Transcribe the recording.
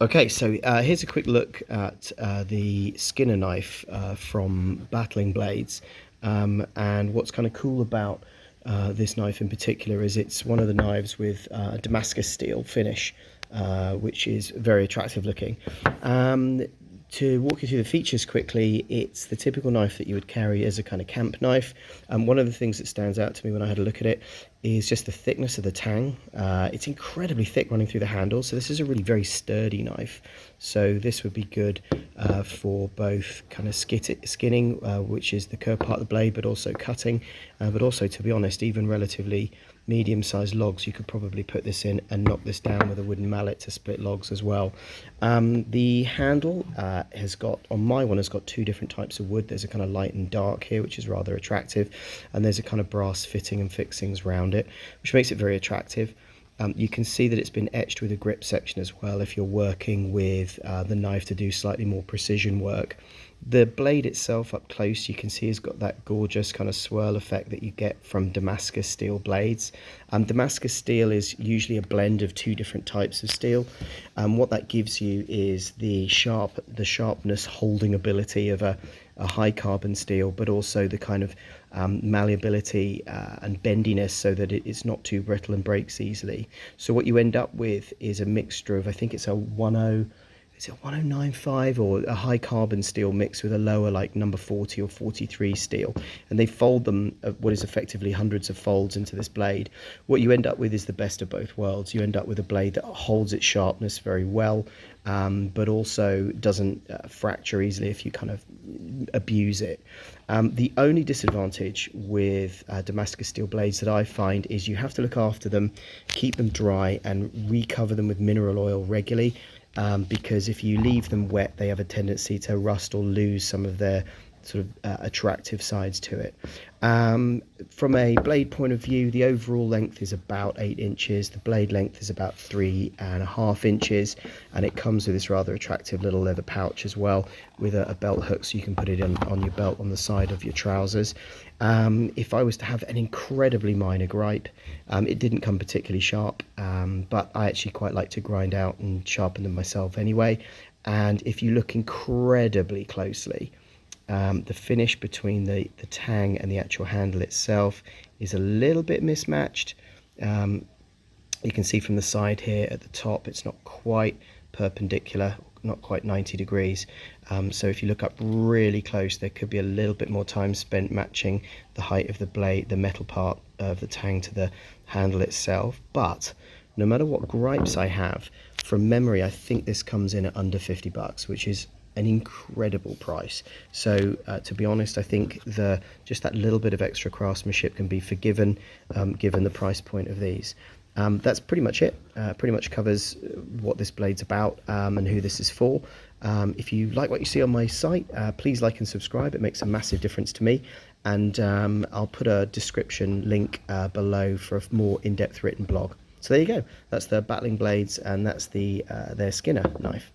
Okay, so here's a quick look at the Skinner knife from Battling Blades. And what's kind of cool about this knife in particular is it's one of the knives with Damascus steel finish, which is very attractive looking. To walk you through the features quickly, it's the typical knife that you would carry as a kind of camp knife. One of the things that stands out to me when I had a look at it is just the thickness of the tang. It's incredibly thick running through the handle, so this is a really very sturdy knife. So this would be good for both kind of skinning, which is the curved part of the blade, but also cutting, but also, to be honest, even relatively medium-sized logs, you could probably put this in and knock this down with a wooden mallet to split logs as well. The handle has got, on my one, has got two different types of wood. There's a kind of light and dark here, which is rather attractive, and there's a kind of brass fitting and fixings around it, which makes it very attractive. You can see that it's been etched with a grip section as well if you're working with the knife to do slightly more precision work. The blade itself up close, you can see, has got that gorgeous kind of swirl effect that you get from Damascus steel blades. Damascus steel is usually a blend of two different types of steel. What that gives you is the sharpness holding ability of a high carbon steel, but also the kind of malleability and bendiness so that it is not too brittle and breaks easily. So what you end up with is a mixture of, I think it's a 1095 or a high carbon steel mixed with a lower, like number 40 or 43 steel, and they fold them what is effectively hundreds of folds into this blade. What you end up with is the best of both worlds. You end up with a blade that holds its sharpness very well, but also doesn't fracture easily if you kind of abuse it. The only disadvantage with Damascus steel blades that I find is you have to look after them, keep them dry, and recover them with mineral oil regularly. Because if you leave them wet, they have a tendency to rust or lose some of their sort of attractive sides to it. From a blade point of view, the overall length is about 8 inches. The blade length is about 3.5 inches, and it comes with this rather attractive little leather pouch as well, with a belt hook, so you can put it on your belt on the side of your trousers. If I was to have an incredibly minor gripe, it didn't come particularly sharp, but I actually quite like to grind out and sharpen them myself anyway. And if you look incredibly closely, the finish between the tang and the actual handle itself is a little bit mismatched. You can see from the side here at the top, it's not quite perpendicular, not quite 90 degrees. So if you look up really close, there could be a little bit more time spent matching the height of the blade, the metal part of the tang, to the handle itself. But no matter what gripes I have, from memory, I think this comes in at under 50 bucks, which is an incredible price. So to be honest, I think just that little bit of extra craftsmanship can be forgiven, given the price point of these. That's pretty much it. Pretty much covers what this blade's about and who this is for. If you like what you see on my site, please like and subscribe. It makes a massive difference to me. And I'll put a description link below for a more in-depth written blog. So there you go. That's the Battling Blades, and that's their Skinner knife.